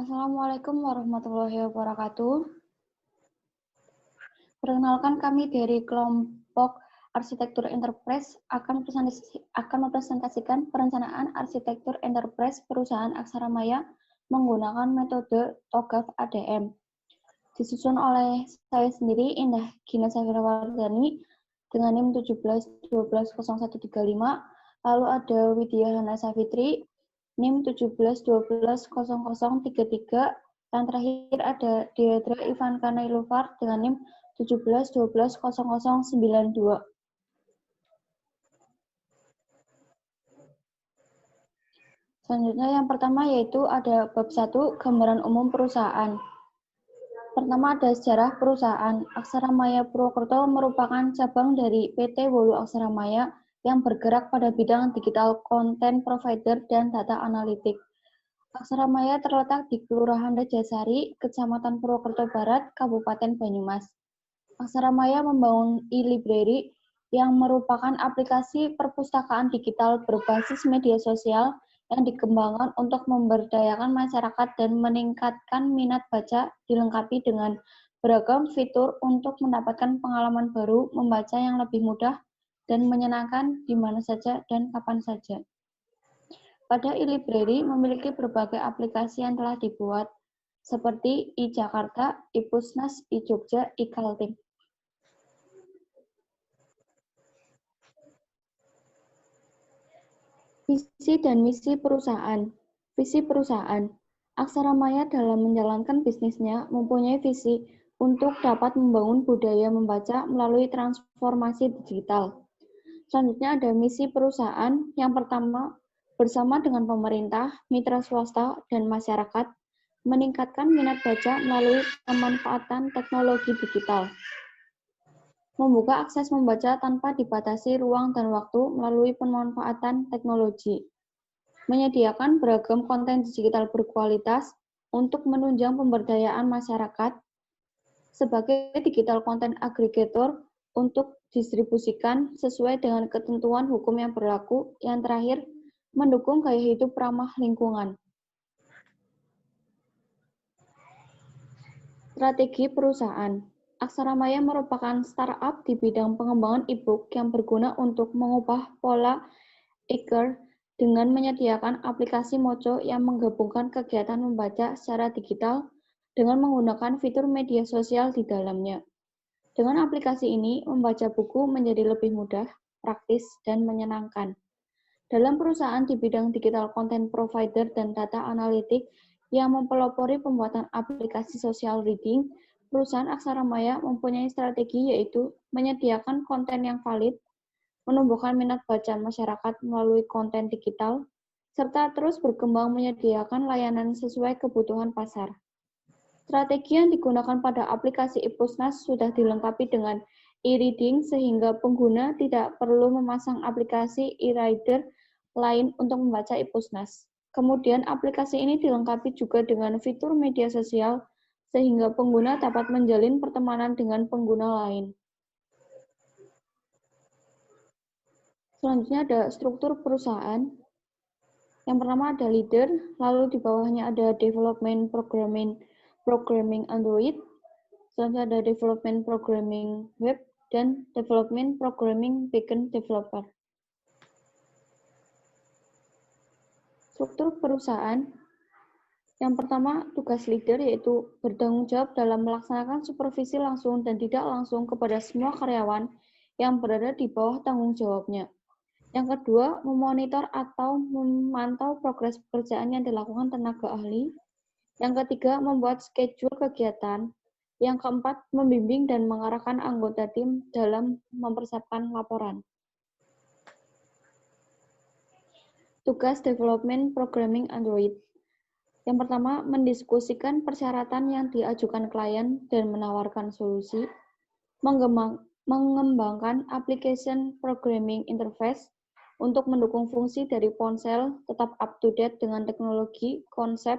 Assalamualaikum warahmatullahi wabarakatuh. Perkenalkan kami dari kelompok Arsitektur Enterprise akan mempresentasikan perencanaan arsitektur enterprise perusahaan Aksara Maya menggunakan metode TOGAF ADM. Disusun oleh saya sendiri, Indah Gina Safirawardhani, dengan NIM 17120135, lalu ada Widya Hana Safitri, NIM 17120033, dan terakhir ada Deidra Ivanka Nailovar dengan NIM 17120092. Selanjutnya yang pertama yaitu ada bab 1, gambaran umum perusahaan. Pertama ada sejarah perusahaan. Aksara Maya Purwokerto merupakan cabang dari PT Wolu Aksara Maya yang bergerak pada bidang digital content provider dan data analitik. Aksara Maya terletak di Kelurahan Rejasari, Kecamatan Purwokerto Barat, Kabupaten Banyumas. Aksara Maya membangun e-library yang merupakan aplikasi perpustakaan digital berbasis media sosial yang dikembangkan untuk memberdayakan masyarakat dan meningkatkan minat baca, dilengkapi dengan beragam fitur untuk mendapatkan pengalaman baru membaca yang lebih mudah dan menyenangkan di mana saja dan kapan saja. Pada e-library memiliki berbagai aplikasi yang telah dibuat, seperti e-Jakarta, e-Pusnas, e-Jogja, e-Kaltim. Visi dan misi perusahaan. Visi perusahaan. Aksara Maya dalam menjalankan bisnisnya mempunyai visi untuk dapat membangun budaya membaca melalui transformasi digital. Selanjutnya ada misi perusahaan. Yang pertama, bersama dengan pemerintah, mitra swasta, dan masyarakat, meningkatkan minat baca melalui pemanfaatan teknologi digital. Membuka akses membaca tanpa dibatasi ruang dan waktu melalui pemanfaatan teknologi. Menyediakan beragam konten digital berkualitas untuk menunjang pemberdayaan masyarakat sebagai digital content aggregator untuk distribusikan sesuai dengan ketentuan hukum yang berlaku. Yang terakhir, mendukung gaya hidup ramah lingkungan. Strategi perusahaan. Aksara Maya merupakan startup di bidang pengembangan e-book yang berguna untuk mengubah pola Eager dengan menyediakan aplikasi Mojo yang menggabungkan kegiatan membaca secara digital dengan menggunakan fitur media sosial di dalamnya. Dengan aplikasi ini, membaca buku menjadi lebih mudah, praktis, dan menyenangkan. Dalam perusahaan di bidang digital content provider dan data analitik yang mempelopori pembuatan aplikasi social reading, perusahaan Aksara Maya mempunyai strategi yaitu menyediakan konten yang valid, menumbuhkan minat baca masyarakat melalui konten digital, serta terus berkembang menyediakan layanan sesuai kebutuhan pasar. Strategi yang digunakan pada aplikasi e-Pusnas sudah dilengkapi dengan e-reading sehingga pengguna tidak perlu memasang aplikasi e-reader lain untuk membaca e-Pusnas. Kemudian aplikasi ini dilengkapi juga dengan fitur media sosial sehingga pengguna dapat menjalin pertemanan dengan pengguna lain. Selanjutnya ada struktur perusahaan. Yang pertama ada leader, lalu di bawahnya ada development programming Android, selanjutnya ada development programming web, dan development programming backend developer. Struktur perusahaan. Yang pertama, tugas leader yaitu bertanggung jawab dalam melaksanakan supervisi langsung dan tidak langsung kepada semua karyawan yang berada di bawah tanggung jawabnya. Yang kedua, memonitor atau memantau progres pekerjaan yang dilakukan tenaga ahli. Yang ketiga, membuat schedule kegiatan. Yang keempat, membimbing dan mengarahkan anggota tim dalam mempersiapkan laporan. Tugas development programming Android. Yang pertama, mendiskusikan persyaratan yang diajukan klien dan menawarkan solusi. Mengembangkan application programming interface untuk mendukung fungsi dari ponsel tetap up-to-date dengan teknologi, konsep,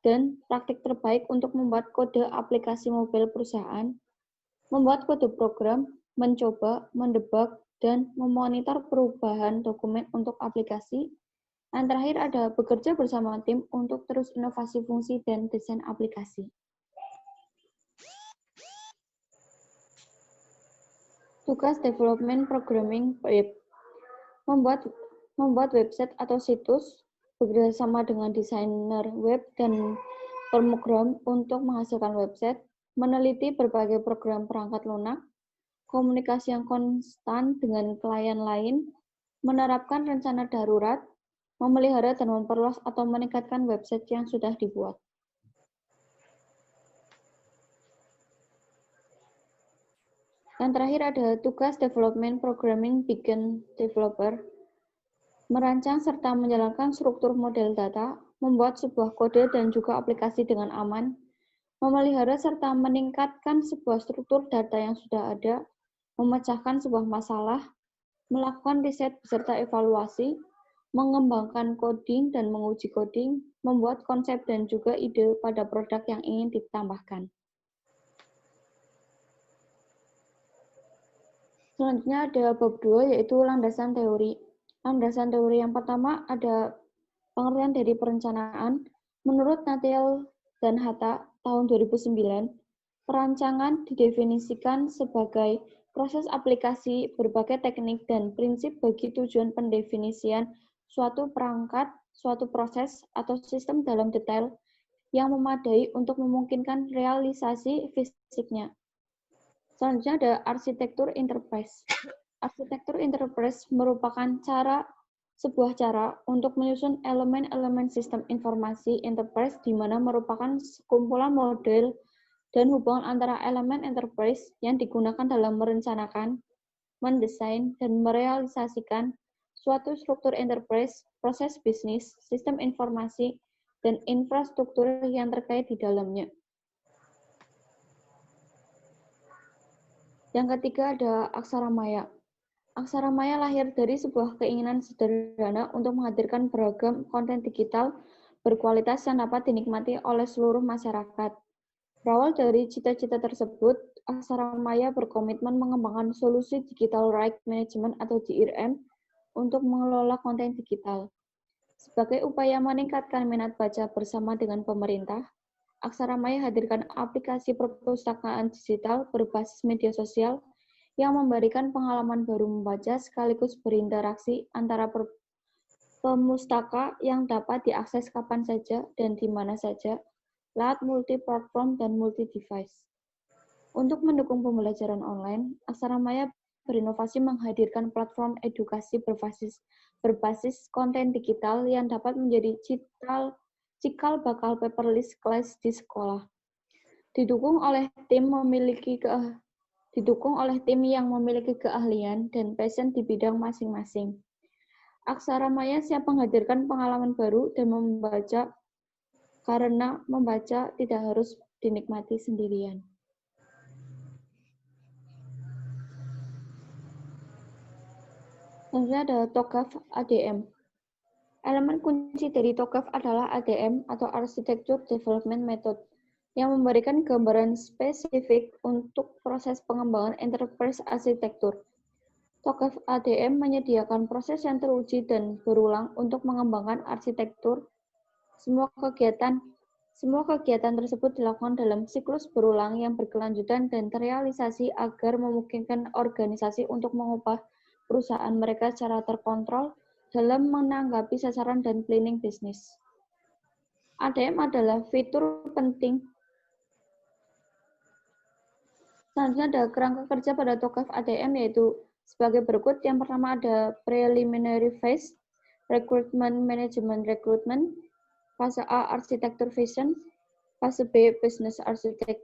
dan praktik terbaik untuk membuat kode aplikasi mobile perusahaan, membuat kode program, mencoba, mendebug, dan memonitor perubahan dokumen untuk aplikasi. Yang terakhir ada bekerja bersama tim untuk terus inovasi fungsi dan desain aplikasi. Tugas development programming web. Membuat website atau situs bekerjasama dengan desainer web dan pemrogram untuk menghasilkan website, meneliti berbagai program perangkat lunak, komunikasi yang konstan dengan klien lain, menerapkan rencana darurat, memelihara dan memperluas atau meningkatkan website yang sudah dibuat. Yang terakhir ada tugas development programming backend developer, merancang serta menjalankan struktur model data, membuat sebuah kode dan juga aplikasi dengan aman, memelihara serta meningkatkan sebuah struktur data yang sudah ada, memecahkan sebuah masalah, melakukan riset beserta evaluasi, mengembangkan coding dan menguji coding, membuat konsep dan juga ide pada produk yang ingin ditambahkan. Selanjutnya ada bab 2, yaitu landasan teori. Landasan teori yang pertama ada pengertian dari perencanaan. Menurut Nathaniel dan Hatta tahun 2009, perancangan didefinisikan sebagai proses aplikasi berbagai teknik dan prinsip bagi tujuan pendefinisian suatu perangkat, suatu proses, atau sistem dalam detail yang memadai untuk memungkinkan realisasi fisiknya. Selanjutnya ada arsitektur enterprise. Arsitektur enterprise merupakan sebuah cara untuk menyusun elemen-elemen sistem informasi enterprise di mana merupakan sekumpulan model dan hubungan antara elemen enterprise yang digunakan dalam merencanakan, mendesain, dan merealisasikan suatu struktur enterprise, proses bisnis, sistem informasi, dan infrastruktur yang terkait di dalamnya. Yang ketiga ada Aksara Maya. Aksara Maya lahir dari sebuah keinginan sederhana untuk menghadirkan beragam konten digital berkualitas yang dapat dinikmati oleh seluruh masyarakat. Berawal dari cita-cita tersebut, Aksara Maya berkomitmen mengembangkan solusi Digital Rights Management atau DRM untuk mengelola konten digital. Sebagai upaya meningkatkan minat baca bersama dengan pemerintah, Aksara Maya hadirkan aplikasi perpustakaan digital berbasis media sosial yang memberikan pengalaman baru membaca sekaligus berinteraksi antara pemustaka yang dapat diakses kapan saja dan di mana saja, lewat multi-platform dan multi-device. Untuk mendukung pembelajaran online, Aksara Maya berinovasi menghadirkan platform edukasi berbasis konten digital yang dapat menjadi cikal bakal paperless class di sekolah. Didukung oleh tim yang memiliki keahlian dan passion di bidang masing-masing. Aksara Maya siap menghadirkan pengalaman baru dan membaca karena membaca tidak harus dinikmati sendirian. Selanjutnya ada TOGAF ADM. Elemen kunci dari TOGAF adalah ADM atau Architecture Development Method yang memberikan gambaran spesifik untuk proses pengembangan enterprise arsitektur. TOGAF ADM menyediakan proses yang teruji dan berulang untuk mengembangkan arsitektur. Semua kegiatan tersebut dilakukan dalam siklus berulang yang berkelanjutan dan terrealisasi agar memungkinkan organisasi untuk mengubah perusahaan mereka secara terkontrol dalam menanggapi sasaran dan planning bisnis. ADM adalah fitur penting. Selanjutnya ada kerangka kerja pada TOGAF ADM yaitu sebagai berikut. Yang pertama ada preliminary phase, recruitment management recruitment, fase A architecture vision, fase B business architecture,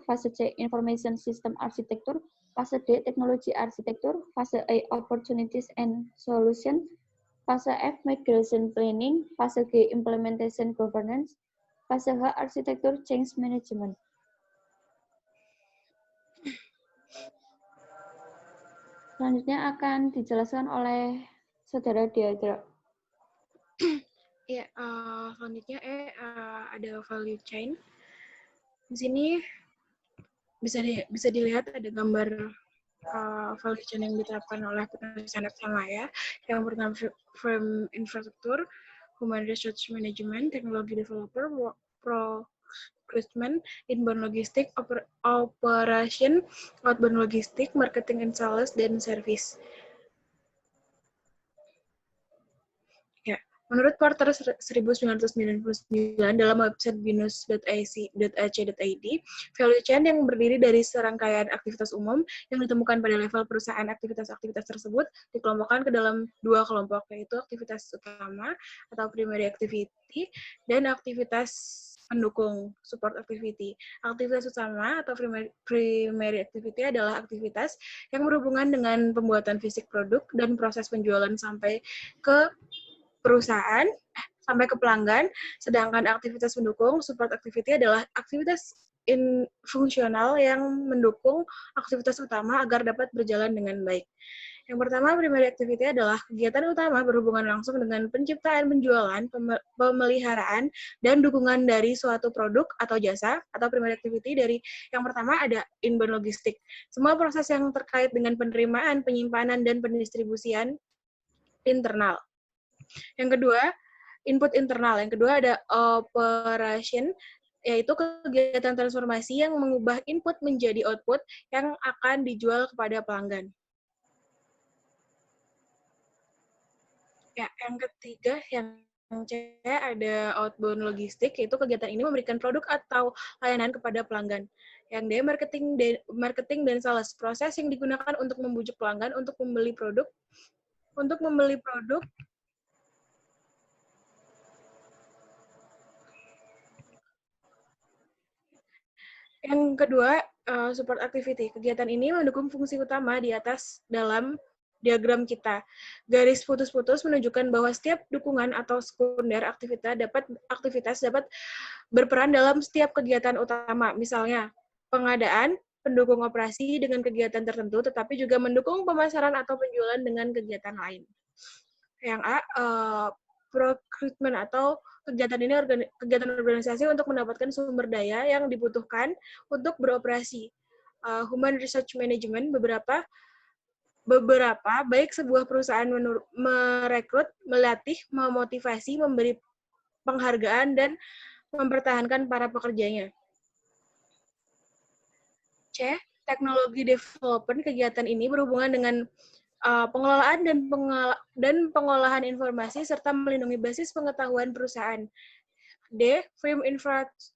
fase C information system architecture, fase D teknologi arsitektur, fase E opportunities and solution, fase F migration planning, fase G implementation governance, fase H arsitektur change management. Selanjutnya akan dijelaskan oleh Saudara Diadra. Ya, selanjutnya ada value chain. Di sini bisa dilihat ada gambar value chain yang diterapkan oleh perusahaan Aksamaya. Yang pertama frame infrastruktur, human resource management, teknologi developer, procurement, inbound logistik, operation, outbound logistik, marketing and sales, dan service. Ya, menurut Porter 1999 dalam website binus.ac.id, value chain yang berdiri dari serangkaian aktivitas umum yang ditemukan pada level perusahaan. Aktivitas-aktivitas tersebut dikelompokkan ke dalam dua kelompok, yaitu aktivitas utama atau primary activity dan aktivitas pendukung support activity. Aktivitas utama atau primary activity adalah aktivitas yang berhubungan dengan pembuatan fisik produk dan proses penjualan sampai ke perusahaan sampai ke pelanggan, sedangkan aktivitas pendukung support activity adalah aktivitas fungsional yang mendukung aktivitas utama agar dapat berjalan dengan baik. Yang pertama, primary activity adalah kegiatan utama berhubungan langsung dengan penciptaan, penjualan, pemeliharaan, dan dukungan dari suatu produk atau jasa, atau primary activity dari yang pertama ada inbound logistik. Semua proses yang terkait dengan penerimaan, penyimpanan, dan pendistribusian internal. Yang kedua, input internal. Yang kedua ada operation, yaitu kegiatan transformasi yang mengubah input menjadi output yang akan dijual kepada pelanggan. Ya, yang ketiga, yang C ada outbound logistik, yaitu kegiatan ini memberikan produk atau layanan kepada pelanggan. Yang D, marketing dan sales, proses yang digunakan untuk membujuk pelanggan untuk membeli produk. Yang kedua, support activity. Kegiatan ini mendukung fungsi utama di atas dalam diagram kita. Garis putus-putus menunjukkan bahwa setiap dukungan atau sekunder aktivitas dapat berperan dalam setiap kegiatan utama. Misalnya, pengadaan, pendukung operasi dengan kegiatan tertentu, tetapi juga mendukung pemasaran atau penjualan dengan kegiatan lain. Yang A, procurement atau kegiatan ini kegiatan organisasi untuk mendapatkan sumber daya yang dibutuhkan untuk beroperasi. Human resource management beberapa baik sebuah perusahaan merekrut, melatih, memotivasi, memberi penghargaan dan mempertahankan para pekerjanya. C, teknologi development. Kegiatan ini berhubungan dengan pengelolaan dan pengolahan informasi serta melindungi basis pengetahuan perusahaan. D, frame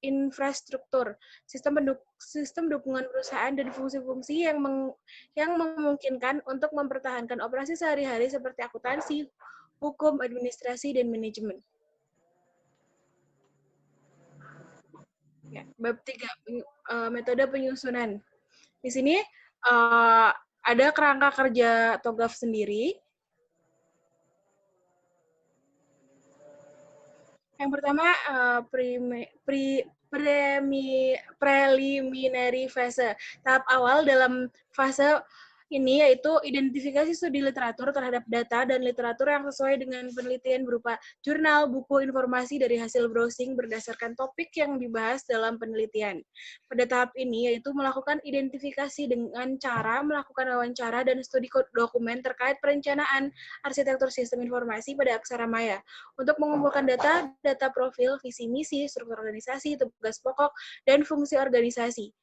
infrastruktur, sistem dukungan perusahaan dan fungsi-fungsi yang memungkinkan untuk mempertahankan operasi sehari-hari seperti akuntansi, hukum, administrasi, dan manajemen. Ya, bab 3, metode penyusunan. Di sini ada kerangka kerja TOGAF sendiri. Yang pertama, preliminary fase. Tahap awal dalam fase ini yaitu identifikasi studi literatur terhadap data dan literatur yang sesuai dengan penelitian berupa jurnal, buku, informasi dari hasil browsing berdasarkan topik yang dibahas dalam penelitian. Pada tahap ini yaitu melakukan identifikasi dengan cara melakukan wawancara dan studi dokumen terkait perencanaan arsitektur sistem informasi pada Aksara Maya untuk mengumpulkan data profil, visi misi, struktur organisasi, tugas pokok, dan fungsi organisasi.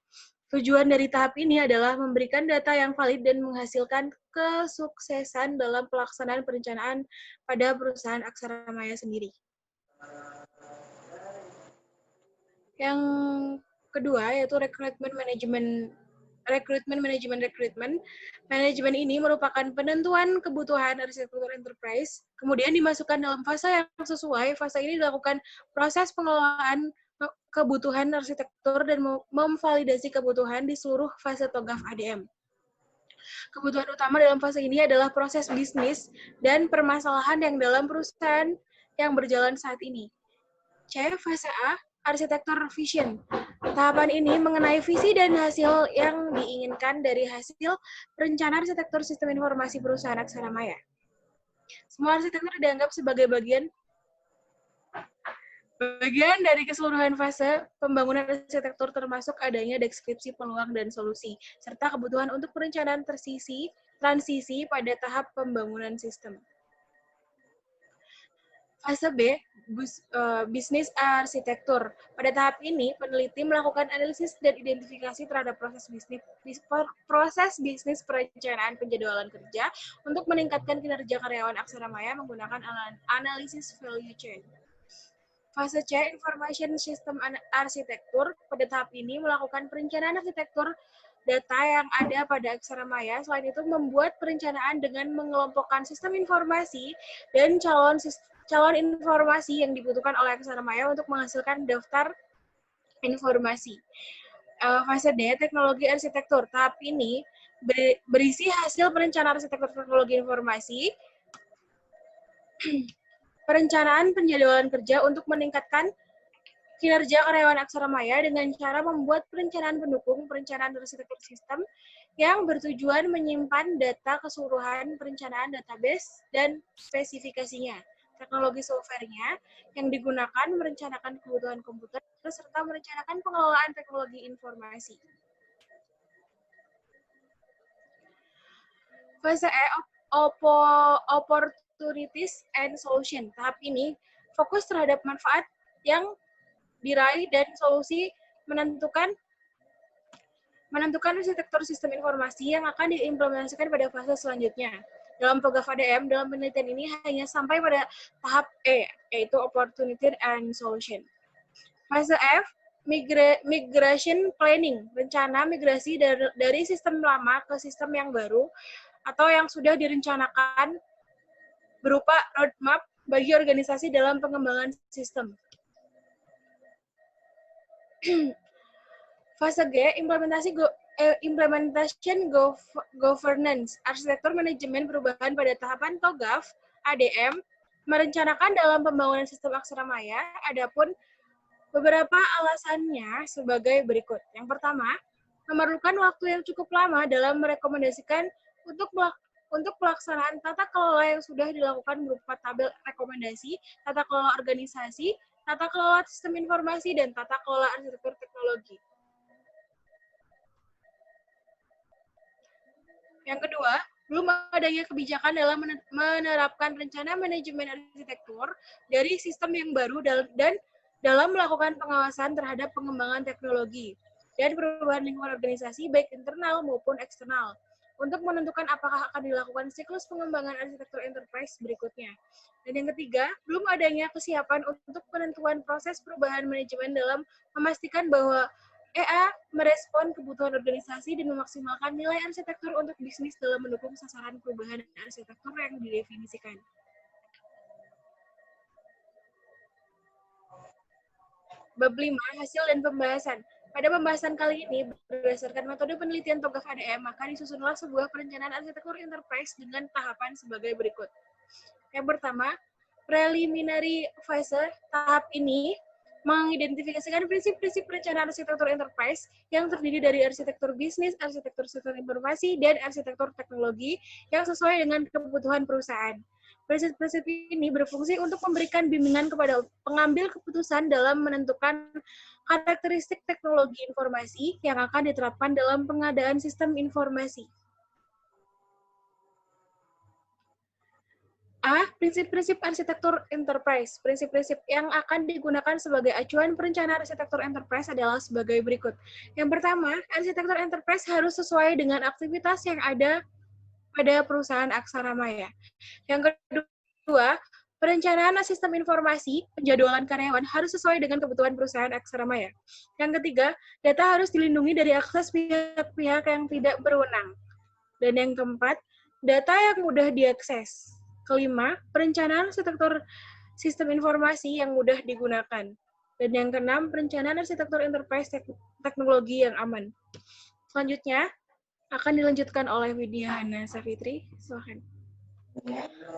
Tujuan dari tahap ini adalah memberikan data yang valid dan menghasilkan kesuksesan dalam pelaksanaan perencanaan pada perusahaan Aksara Maya sendiri. Yang kedua yaitu rekrutmen manajemen. Manajemen ini merupakan penentuan kebutuhan arsitektur enterprise, kemudian dimasukkan dalam fase yang sesuai. Fase ini dilakukan proses pengelolaan kebutuhan arsitektur dan memvalidasi kebutuhan di seluruh fase TOGAF ADM. Kebutuhan utama dalam fase ini adalah proses bisnis dan permasalahan yang dalam perusahaan yang berjalan saat ini. C. Fase A, arsitektur vision. Tahapan ini mengenai visi dan hasil yang diinginkan dari hasil perencanaan arsitektur sistem informasi perusahaan Aksara Maya. Semua arsitektur dianggap sebagai bagian Bagian dari keseluruhan fase pembangunan arsitektur termasuk adanya deskripsi peluang dan solusi, serta kebutuhan untuk perencanaan transisi pada tahap pembangunan sistem. Fase B, bisnis arsitektur. Pada tahap ini, peneliti melakukan analisis dan identifikasi terhadap proses bisnis perencanaan penjadwalan kerja untuk meningkatkan kinerja karyawan Aksara Maya menggunakan analisis value chain. Fase C, Information System Arsitektur. Pada tahap ini melakukan perencanaan arsitektur data yang ada pada Aksara Maya. Selain itu, membuat perencanaan dengan mengelompokkan sistem informasi dan calon informasi yang dibutuhkan oleh Aksara Maya untuk menghasilkan daftar informasi. Fase D, Teknologi Arsitektur. Tahap ini berisi hasil perencanaan arsitektur teknologi informasi, perencanaan penjadwalan kerja untuk meningkatkan kinerja karyawan Aksara Maya dengan cara membuat perencanaan pendukung perencanaan arsitektur sistem yang bertujuan menyimpan data keseluruhan perencanaan database dan spesifikasinya, teknologi software-nya yang digunakan merencanakan kebutuhan komputer, serta merencanakan pengelolaan teknologi informasi. Fase E, Opportunities and Solution. Tahap ini fokus terhadap manfaat yang diraih dan solusi menentukan arsitektur sistem informasi yang akan diimplementasikan pada fase selanjutnya. Dalam TOGAF ADM, dalam penelitian ini hanya sampai pada tahap E, yaitu Opportunity and Solution. Fase F, Migration Planning, rencana migrasi dari sistem lama ke sistem yang baru atau yang sudah direncanakan berupa roadmap bagi organisasi dalam pengembangan sistem. Fase G, Implementation Governance, arsitektur manajemen perubahan pada tahapan TOGAF ADM, merencanakan dalam pembangunan sistem Aksara Maya, adapun beberapa alasannya sebagai berikut. Yang pertama, memerlukan waktu yang cukup lama dalam merekomendasikan untuk pelaksanaan tata kelola yang sudah dilakukan berupa tabel rekomendasi, tata kelola organisasi, tata kelola sistem informasi, dan tata kelola arsitektur teknologi. Yang kedua, belum adanya kebijakan dalam menerapkan rencana manajemen arsitektur dari sistem yang baru dan dalam melakukan pengawasan terhadap pengembangan teknologi dan perubahan lingkungan organisasi baik internal maupun eksternal untuk menentukan apakah akan dilakukan siklus pengembangan arsitektur enterprise berikutnya. Dan yang ketiga, belum adanya kesiapan untuk penentuan proses perubahan manajemen dalam memastikan bahwa EA merespon kebutuhan organisasi dan memaksimalkan nilai arsitektur untuk bisnis dalam mendukung sasaran perubahan arsitektur yang didefinisikan. Bab 5, hasil dan pembahasan. Pada pembahasan kali ini, berdasarkan metode penelitian TOGAF ADM, maka disusunlah sebuah perencanaan arsitektur enterprise dengan tahapan sebagai berikut. Yang pertama, preliminary phase. Tahap ini mengidentifikasikan prinsip-prinsip perencanaan arsitektur enterprise yang terdiri dari arsitektur bisnis, arsitektur sistem informasi, dan arsitektur teknologi yang sesuai dengan kebutuhan perusahaan. Prinsip-prinsip ini berfungsi untuk memberikan bimbingan kepada pengambil keputusan dalam menentukan karakteristik teknologi informasi yang akan diterapkan dalam pengadaan sistem informasi. A. Prinsip-prinsip arsitektur enterprise. Prinsip-prinsip yang akan digunakan sebagai acuan perencanaan arsitektur enterprise adalah sebagai berikut. Yang pertama, arsitektur enterprise harus sesuai dengan aktivitas yang ada pada perusahaan Aksara Maya. Yang kedua, perencanaan sistem informasi, penjadwalan karyawan harus sesuai dengan kebutuhan perusahaan Aksara Maya. Yang ketiga, data harus dilindungi dari akses pihak-pihak yang tidak berwenang. Dan yang keempat, data yang mudah diakses. Kelima, perencanaan arsitektur sistem informasi yang mudah digunakan. Dan yang keenam, perencanaan arsitektur enterprise teknologi yang aman. Selanjutnya, akan dilanjutkan oleh Widya Hana Safitri. Silakan.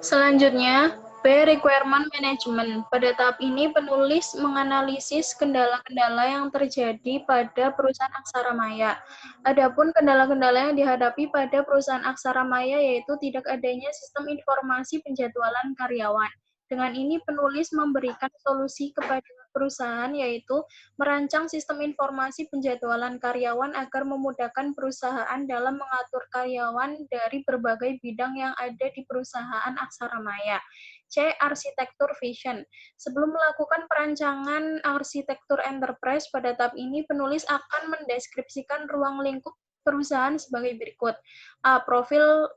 Selanjutnya, B. Requirement Management. Pada tahap ini, penulis menganalisis kendala-kendala yang terjadi pada perusahaan Aksara Maya. Adapun kendala-kendala yang dihadapi pada perusahaan Aksara Maya yaitu tidak adanya sistem informasi penjadwalan karyawan. Dengan ini, penulis memberikan solusi kepada perusahaan, yaitu merancang sistem informasi penjadwalan karyawan agar memudahkan perusahaan dalam mengatur karyawan dari berbagai bidang yang ada di perusahaan Aksara Maya. C. Arsitektur vision. Sebelum melakukan perancangan arsitektur enterprise pada tahap ini, penulis akan mendeskripsikan ruang lingkup perusahaan sebagai berikut. A. Profil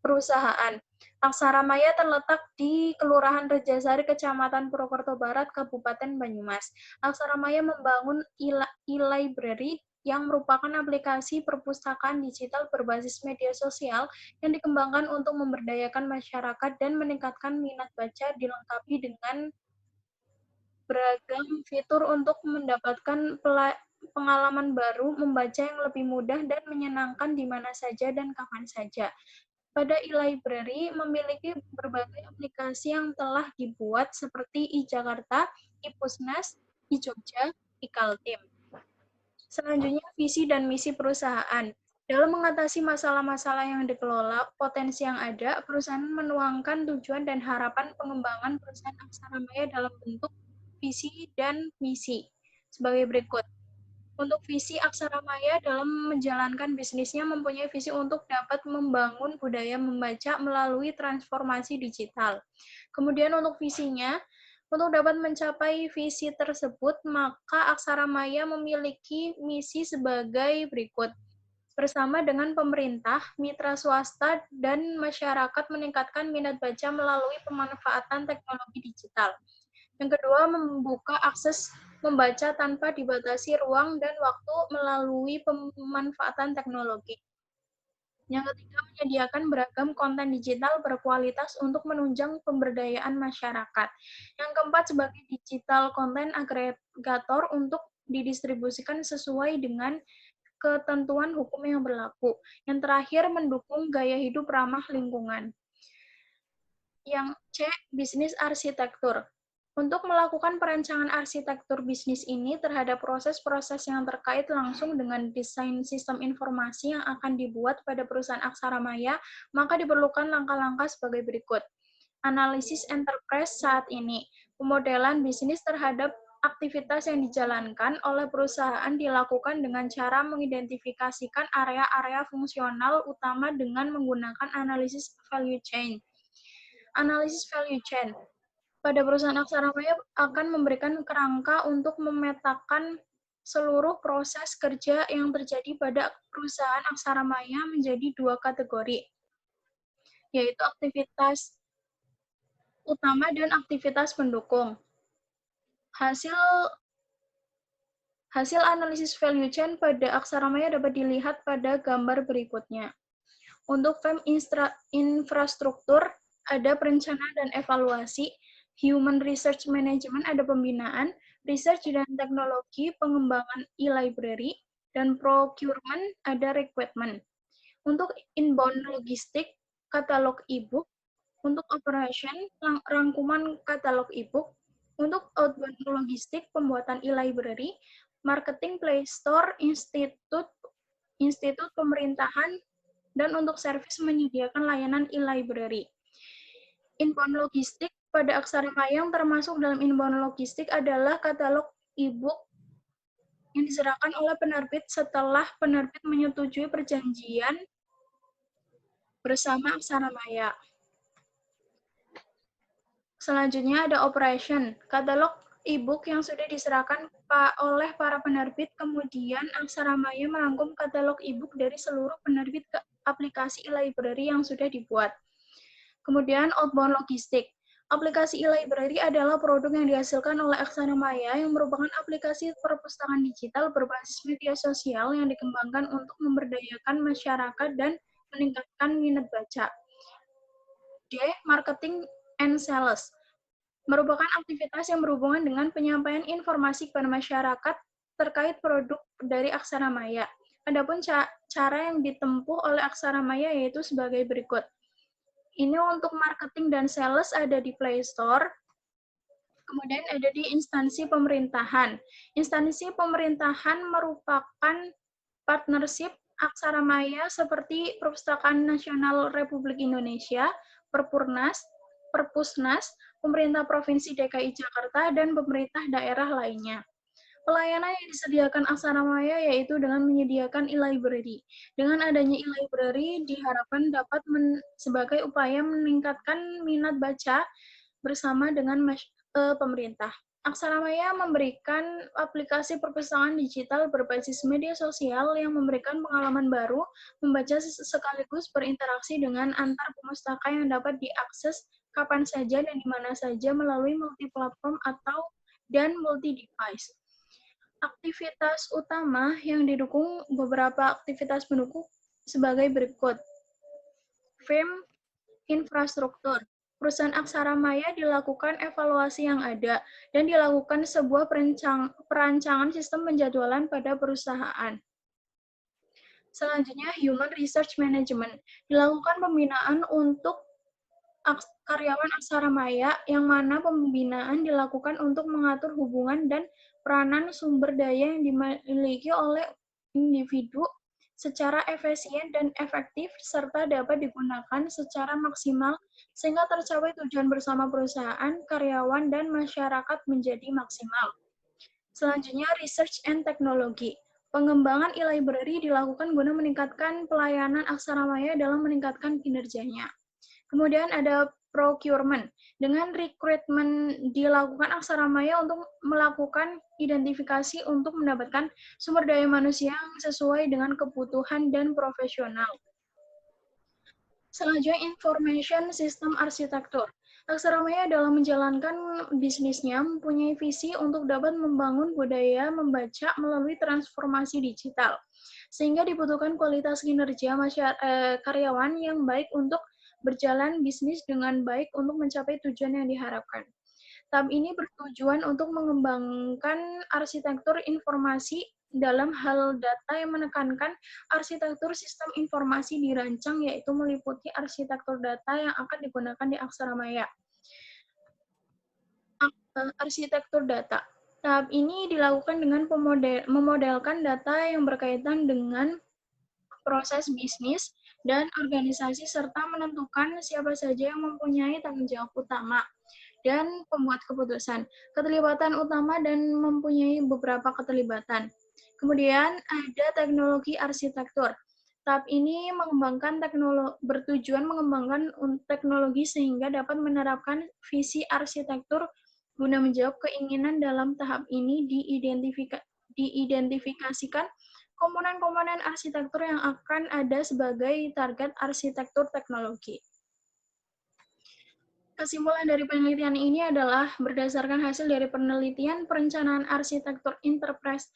perusahaan. Aksara Maya terletak di Kelurahan Rejasari, Kecamatan Purwokerto Barat, Kabupaten Banyumas. Aksara Maya membangun e-library yang merupakan aplikasi perpustakaan digital berbasis media sosial yang dikembangkan untuk memberdayakan masyarakat dan meningkatkan minat baca, dilengkapi dengan beragam fitur untuk mendapatkan pengalaman baru, membaca yang lebih mudah dan menyenangkan di mana saja dan kapan saja. Pada e-library memiliki berbagai aplikasi yang telah dibuat seperti e-Jakarta, e-Pusnas, e-Jogja, e-Kaltim. Selanjutnya, visi dan misi perusahaan. Dalam mengatasi masalah-masalah yang dikelola, potensi yang ada, perusahaan menuangkan tujuan dan harapan pengembangan perusahaan Aksara Maya dalam bentuk visi dan misi. Sebagai berikut. Untuk visi Aksara Maya dalam menjalankan bisnisnya mempunyai visi untuk dapat membangun budaya membaca melalui transformasi digital. Kemudian untuk visinya, untuk dapat mencapai visi tersebut, maka Aksara Maya memiliki misi sebagai berikut. Bersama dengan pemerintah, mitra swasta, dan masyarakat meningkatkan minat baca melalui pemanfaatan teknologi digital. Yang kedua, membuka akses membaca tanpa dibatasi ruang dan waktu melalui pemanfaatan teknologi. Yang ketiga, menyediakan beragam konten digital berkualitas untuk menunjang pemberdayaan masyarakat. Yang keempat, sebagai digital content agregator untuk didistribusikan sesuai dengan ketentuan hukum yang berlaku. Yang terakhir, mendukung gaya hidup ramah lingkungan. Yang C, bisnis arsitektur. Untuk melakukan perancangan arsitektur bisnis ini terhadap proses-proses yang terkait langsung dengan desain sistem informasi yang akan dibuat pada perusahaan Aksara Maya, maka diperlukan langkah-langkah sebagai berikut. Analisis enterprise saat ini. Pemodelan bisnis terhadap aktivitas yang dijalankan oleh perusahaan dilakukan dengan cara mengidentifikasikan area-area fungsional utama dengan menggunakan analisis value chain. Analisis value chain. Pada perusahaan Aksara Maya akan memberikan kerangka untuk memetakan seluruh proses kerja yang terjadi pada perusahaan Aksara Maya menjadi dua kategori, yaitu aktivitas utama dan aktivitas pendukung. Hasil analisis value chain pada Aksara Maya dapat dilihat pada gambar berikutnya. Untuk infrastruktur, ada perencanaan dan evaluasi. Human Research Management ada pembinaan, research dan teknologi, pengembangan e-library, dan procurement ada recruitment. Untuk inbound logistik, katalog e-book. Untuk operation, rangkuman katalog e-book. Untuk outbound logistik, pembuatan e-library, marketing, play store, institut pemerintahan, dan untuk service menyediakan layanan e-library. Inbound logistik pada Aksara Maya yang termasuk dalam inbound logistik adalah katalog e-book yang diserahkan oleh penerbit setelah penerbit menyetujui perjanjian bersama Aksara Maya. Selanjutnya ada operation, katalog e-book yang sudah diserahkan oleh para penerbit, kemudian Aksara Maya merangkum katalog e-book dari seluruh penerbit ke aplikasi e-library yang sudah dibuat. Kemudian outbound logistik. Aplikasi e-library adalah produk yang dihasilkan oleh Aksara Maya yang merupakan aplikasi perpustakaan digital berbasis media sosial yang dikembangkan untuk memberdayakan masyarakat dan meningkatkan minat baca. D. Marketing and sales. Merupakan aktivitas yang berhubungan dengan penyampaian informasi kepada masyarakat terkait produk dari Aksara Maya. Adapun cara yang ditempuh oleh Aksara Maya yaitu sebagai berikut. Ini untuk marketing dan sales ada di Play Store, kemudian ada di instansi pemerintahan. Instansi pemerintahan merupakan partnership Aksara Maya seperti Perpustakaan Nasional Republik Indonesia, Perpusnas, pemerintah Provinsi DKI Jakarta, dan pemerintah daerah lainnya. Pelayanan yang disediakan Aksara Maya yaitu dengan menyediakan e-library. Dengan adanya e-library diharapkan dapat sebagai upaya meningkatkan minat baca bersama dengan pemerintah. Aksara Maya memberikan aplikasi perpustakaan digital berbasis media sosial yang memberikan pengalaman baru membaca sekaligus berinteraksi dengan antar pemustaka yang dapat diakses kapan saja dan di mana saja melalui multi-platform dan multi-device. Aktivitas utama yang didukung beberapa aktivitas pendukung sebagai berikut. Frame infrastruktur. Perusahaan Aksara Maya dilakukan evaluasi yang ada dan dilakukan sebuah perancangan sistem penjadwalan pada perusahaan. Selanjutnya, Human Research Management. Dilakukan pembinaan untuk karyawan Aksara Maya, yang mana pembinaan dilakukan untuk mengatur hubungan dan peranan sumber daya yang dimiliki oleh individu secara efisien dan efektif, serta dapat digunakan secara maksimal sehingga tercapai tujuan bersama perusahaan, karyawan, dan masyarakat menjadi maksimal. Selanjutnya, Research and Technology. Pengembangan e-library dilakukan guna meningkatkan pelayanan Aksara Maya dalam meningkatkan kinerjanya. Kemudian ada procurement. Dengan rekrutmen dilakukan Aksara Maya untuk melakukan identifikasi untuk mendapatkan sumber daya manusia yang sesuai dengan kebutuhan dan profesional. Selanjutnya, Information System Architecture. Aksara Maya dalam menjalankan bisnisnya mempunyai visi untuk dapat membangun budaya membaca melalui transformasi digital, sehingga dibutuhkan kualitas kinerja karyawan yang baik untuk berjalan bisnis dengan baik untuk mencapai tujuan yang diharapkan. Tahap ini bertujuan untuk mengembangkan arsitektur informasi dalam hal data yang menekankan arsitektur sistem informasi dirancang, yaitu meliputi arsitektur data yang akan digunakan di Aksara Maya. Arsitektur data. Tahap ini dilakukan dengan memodelkan data yang berkaitan dengan proses bisnis dan organisasi, serta menentukan siapa saja yang mempunyai tanggung jawab utama dan pembuat keputusan, keterlibatan utama, dan mempunyai beberapa keterlibatan. Kemudian ada teknologi arsitektur. Tahap ini bertujuan mengembangkan teknologi sehingga dapat menerapkan visi arsitektur guna menjawab keinginan. Dalam tahap ini diidentifikasikan komponen-komponen arsitektur yang akan ada sebagai target arsitektur teknologi. Kesimpulan dari penelitian ini adalah berdasarkan hasil dari penelitian perencanaan arsitektur enterprise,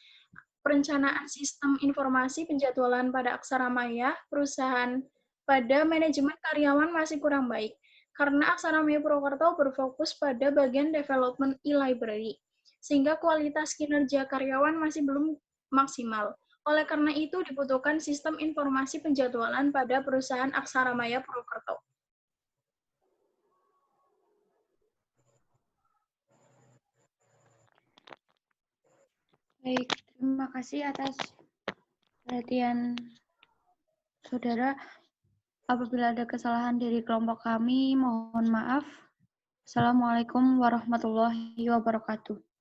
perencanaan sistem informasi penjadwalan pada Aksara Maya, perusahaan pada manajemen karyawan masih kurang baik, karena Aksara Maya Purwokerto berfokus pada bagian development e-library, sehingga kualitas kinerja karyawan masih belum maksimal. Oleh karena itu, dibutuhkan sistem informasi penjadwalan pada perusahaan Aksara Maya Purwokerto. Baik, terima kasih atas perhatian saudara. Apabila ada kesalahan dari kelompok kami, mohon maaf. Assalamualaikum warahmatullahi wabarakatuh.